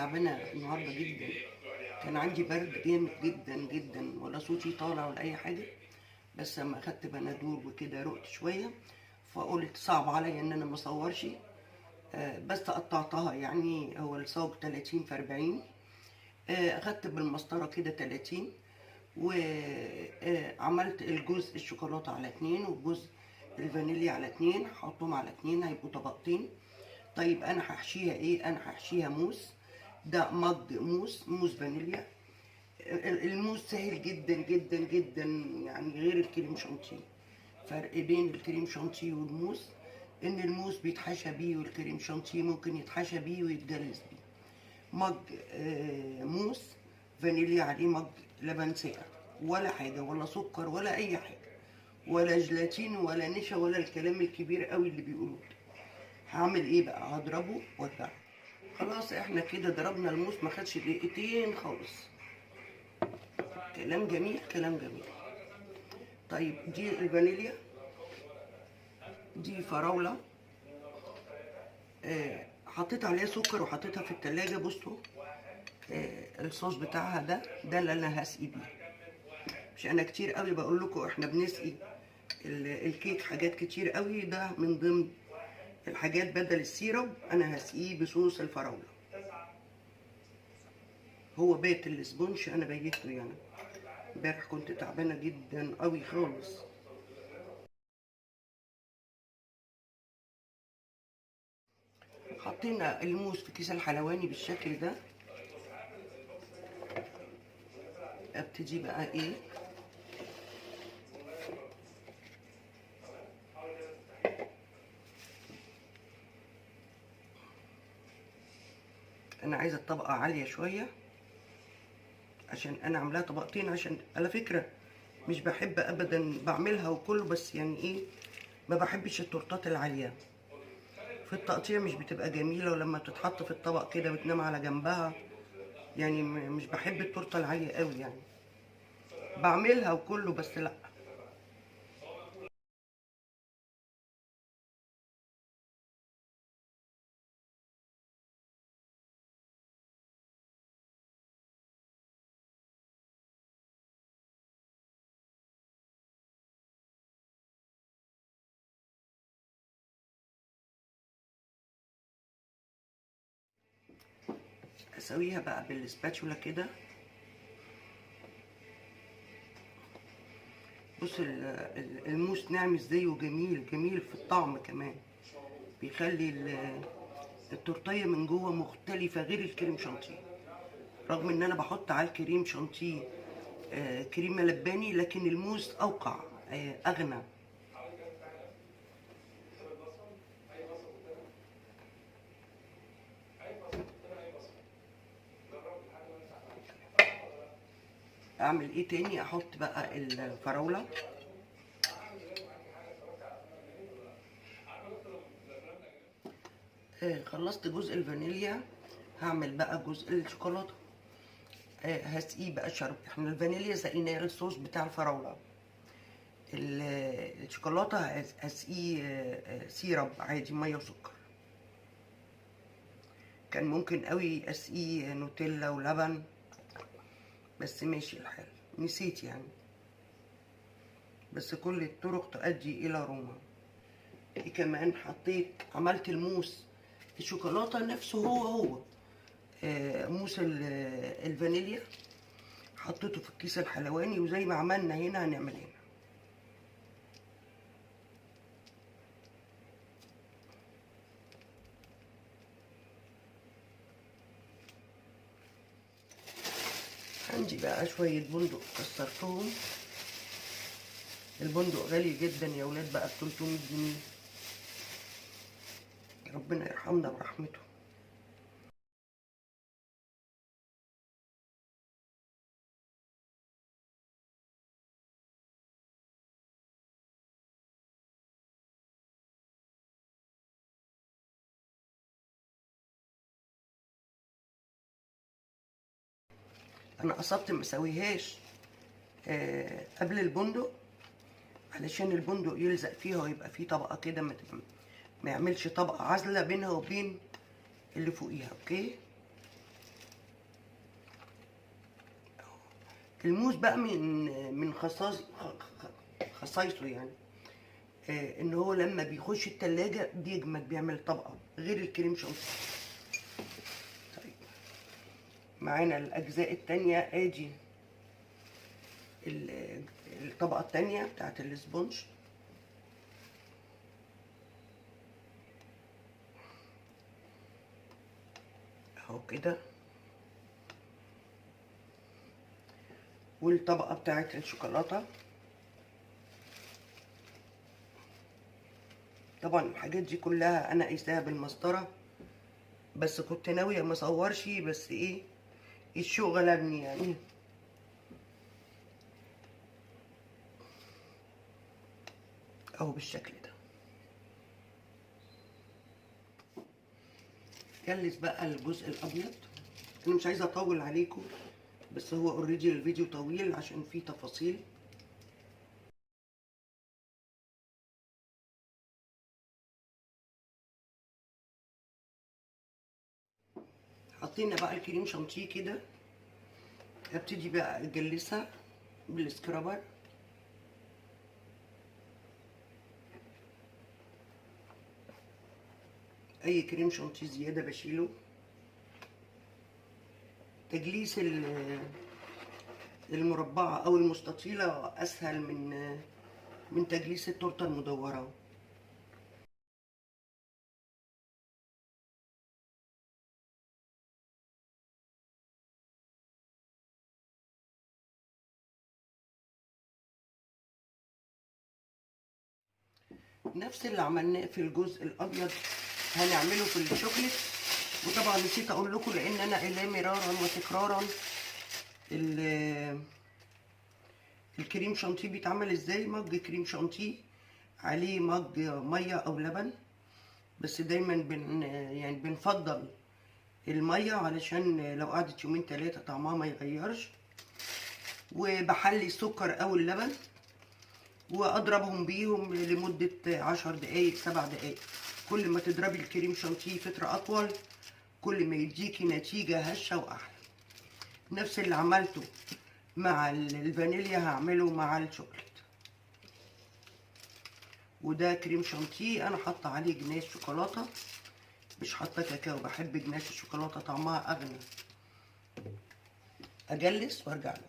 تعبانه النهارده جدا. كان عندي برد جامد جدا جدا، ولا صوتي طالع ولا اي حاجه. بس لما اخدت بنادول وكده رقت شويه، فقلت صعب عليا ان انا ما اصورش. بس قطعتها، يعني هو الصاج 30 في 40. اخدت بالمسطره كده 30، وعملت الجزء الشوكولاته على 2 والجزء الفانيليا على 2، حطهم على 2 هيبقوا طبقتين. طيب انا هحشيها ايه؟ انا هحشيها موس. ده مج موس فانيليا. الموس سهل جدا جدا جدا، يعني غير الكريم شانتيه. فرق بين الكريم شانتيه والموس ان الموس بيتحشى بيه، والكريم شانتيه ممكن يتحشى بيه ويتجلس بيه. مج موس فانيليا عليه مج لبن ساقع، ولا حاجه، ولا سكر ولا اي حاجه، ولا جيلاتين ولا نشا ولا الكلام الكبير قوي اللي بيقولوه. هعمل ايه بقى؟ هضربه وارجعه. خلاص احنا كده ضربنا الموس، ما خدش دقيقتين خالص. كلام جميل، كلام جميل. طيب دي الفانيليا، دي فراولة. حطيت عليها سكر وحطيتها في التلاجة. بصوا الصوص بتاعها ده اللي انا هسقي بيه. مش انا كتير قوي بقول لكم احنا بنسقي الكيك حاجات كتير قوي، ده من ضمن الحاجات. بدل السيرب انا هسقيه بصوص الفراولة. هو بيت الاسبونش، انا بيته يعني. امبارح كنت تعبانه جدا قوي خالص. حطينا الموز في كيس الحلواني بالشكل ده. ابتدي بقى ايه؟ انا عايزه الطبقه عاليه شويه، عشان انا عاملاها طبقتين. عشان على فكره مش بحب ابدا بعملها وكله، بس يعني ايه، ما بحبش التورتات العاليه في التقطيع، مش بتبقى جميله. ولما بتتحط في الطبق كده بتنام على جنبها، يعني مش بحب التورته العاليه قوي يعني. بعملها وكله بس لا. اسويها بقى بالسباتشولا كده. بص الموس ناعم ازاي، وجميل جميل في الطعم كمان. بيخلي التورتيه من جوه مختلفه غير الكريم شانتيه. رغم ان انا بحط على الكريم شانتيه كريمه لباني، لكن الموس اوقع، اغنى. اعمل ايه تاني؟ احط بقى الفراوله. خلصت جزء الفانيليا، هعمل بقى جزء الشوكولاته. هسقيه بقى شرب. احنا الفانيليا سقيناه الصوص بتاع الفراوله. الشوكولاته هسقيه سيرب عادي، ميه وسكر. كان ممكن قوي اسقيه نوتيلا ولبن، بس ماشي الحال، نسيت يعني. بس كل الطرق تؤدي الى روما. ايه كمان حطيت؟ عملت الموس الشوكولاته نفسه، هو موس الفانيليا. حطيته في الكيس الحلواني، وزي ما عملنا هنا هنعمل هنا. عندي بقى شويه بندق كسرتهم. البندق غالي جدا يا ولاد، بقى ب 300 جنيه. ربنا يرحمنا برحمته. انا قصدت ما اسويهاش قبل البندق، علشان البندق يلزق فيها ويبقى فيه طبقه كده، ما يعملش طبقه عازله بينها وبين اللي فوقيها. اوكي. الموز بقى من خصائصه يعني ان هو لما بيخش التلاجة بيجمد، بيعمل طبقة غير الكريم شانتيه. طيب معانا الاجزاء التانية، ادي الطبقة التانية بتاعت الاسبونج. اهو كده. والطبقة بتاعت الشوكولاتة. طبعا الحاجات دي كلها انا قايساها بالمسطرة، بس كنت ناوية ما اصورش، بس ايه الشوق غلبني يعني. اهو بالشكل ده. جلس بقى الجزء الابيض. انا مش عايزه اطول عليكم، بس هو اوريدي الفيديو طويل عشان فيه تفاصيل. حطينا بقى الكريم شانتيه كده، هبتدي بقى اجلسها بالسكرابر. اي كريم شانتيه زياده بشيله. تجليس المربعه او المستطيله اسهل من تجليس التورته المدوره. نفس اللي عملناه في الجزء الابيض هنعمله في الشوكليت. وطبعا نسيت اقول لكم، لان انا قايلاه مرارا وتكرارا، الكريم شانتيه بيتعمل ازاي. مج كريم شانتيه عليه مج ميه او لبن، بس دايما يعني بنفضل الميه علشان لو قعدت يومين 3 طعمها ما يغيرش. وبحلي السكر او اللبن واضربهم بيهم لمده 10 دقايق 7 دقايق. كل ما تضربي الكريم شانتيه فتره اطول، كل ما يديكي نتيجه هشه واحلى. نفس اللي عملته مع الفانيليا هعمله مع الشوكليت. وده كريم شانتيه انا حاطه عليه جناش شوكولاته، مش حاطه كاكاو، بحب جناش الشوكولاته طعمها اغنى. اجلس وارجع لكم.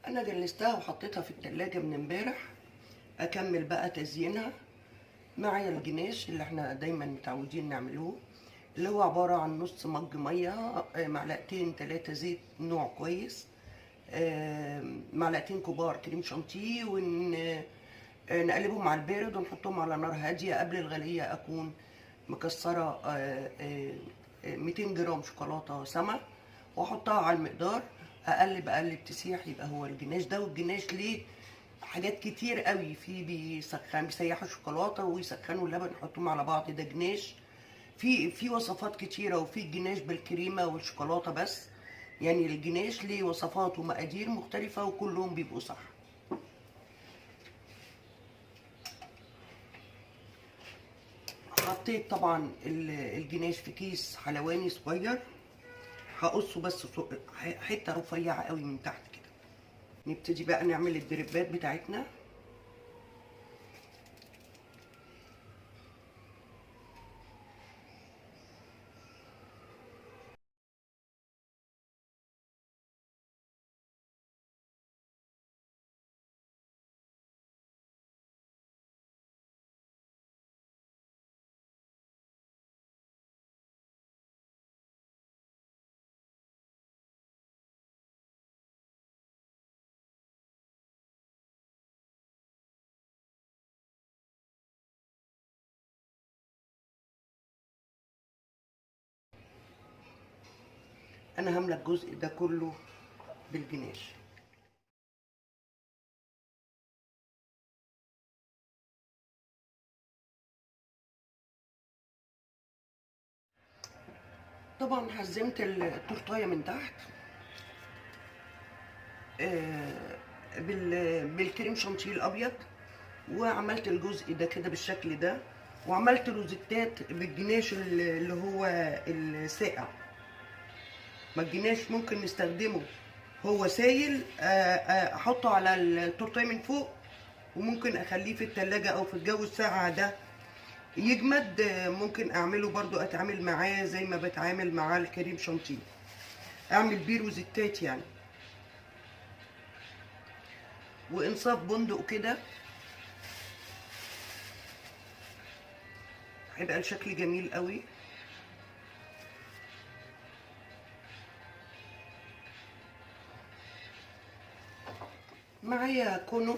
انا جلستها وحطيتها في التلاجة من امبارح. اكمل بقى تزيينها. معايا الجناش اللي احنا دايما متعودين نعملوه، اللي هو عباره عن نص مج ميه، معلقتين 3 زيت نوع كويس، معلقتين كبار كريم شانتيه، ونقلبهم على البارد ونحطهم على نار هاديه. قبل الغليه اكون مكسره 200 جرام شوكولاته سما، واحطها على المقدار. اقلب تسيح، يبقى هو الجناش ده. والجناش ليه حاجات كتير قوي، في بيسيحوا الشوكولاته ويسخنوا اللبن يحطوهم على بعض، ده جناش. في وصفات كتيره، وفي الجناش بالكريمه والشوكولاته بس. يعني الجناش ليه وصفات ومقادير مختلفه وكلهم بيبقوا صح. حطيت طبعا الجناش في كيس حلواني صغير، هقصه بس حته رفيعه قوي من تحت كده. نبتدي بقى نعمل الدريبات بتاعتنا. انا هامله الجزء ده كله بالجناش. طبعا هزمت التورتايه من تحت بالكريم شانتيه الابيض، وعملت الجزء ده كده بالشكل ده، وعملت روزيتات بالجناش اللي هو الساقع. ما الجناش ممكن نستخدمه هو سايل احطه على التورتيه من فوق، وممكن اخليه في التلاجة او في الجو الساقع ده يجمد. ممكن اعمله برضو، اتعامل معاه زي ما بتعامل مع الكريم شانتيه، اعمل بيه روزيتات يعني. وانصاف بندق كده هيبقى الشكل جميل قوي. معايا كونو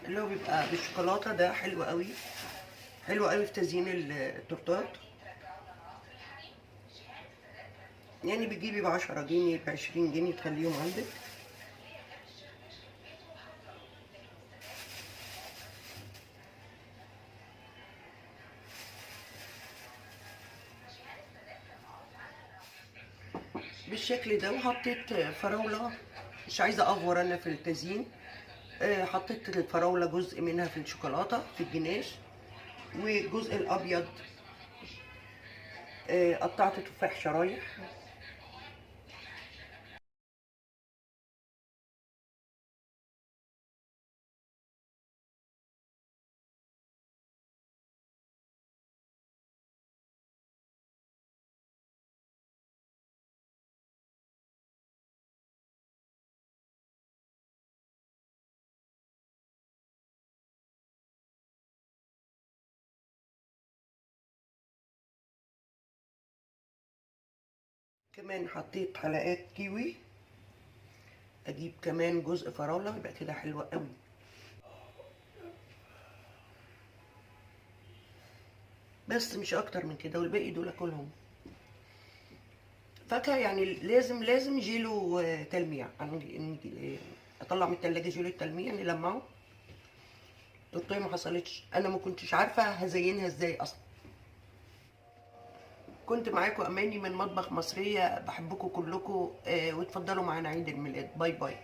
اللي هو بيبقى بالشوكولاته، ده حلو قوي، حلو قوي في تزيين التورتات. يعني بتجيبي ب10 جنيه ب20 جنيه تخليهم عندك. بالشكل ده. وحطيت فراوله، مش عايزه افور انا في التزيين. حطيت الفراوله جزء منها في الشوكولاته في الجناش، والجزء الابيض قطعت تفاح شرايح. كمان حطيت حلقات كيوي، اجيب كمان جزء فراوله، يبقى كده حلوه قوي. بس مش اكتر من كده، والباقي دول كلهم فاكهه يعني. لازم جيلو تلميع. انا اطلع من التلاجة جيلو التلميع نلمعه. التورتيه ما حصلتش، انا ما كنتش عارفه هزينها ازاي اصلا. كنت معاكم اماني من مطبخ مصريه، بحبكم كلكم، واتفضلوا معانا عيد الميلاد. باي باي.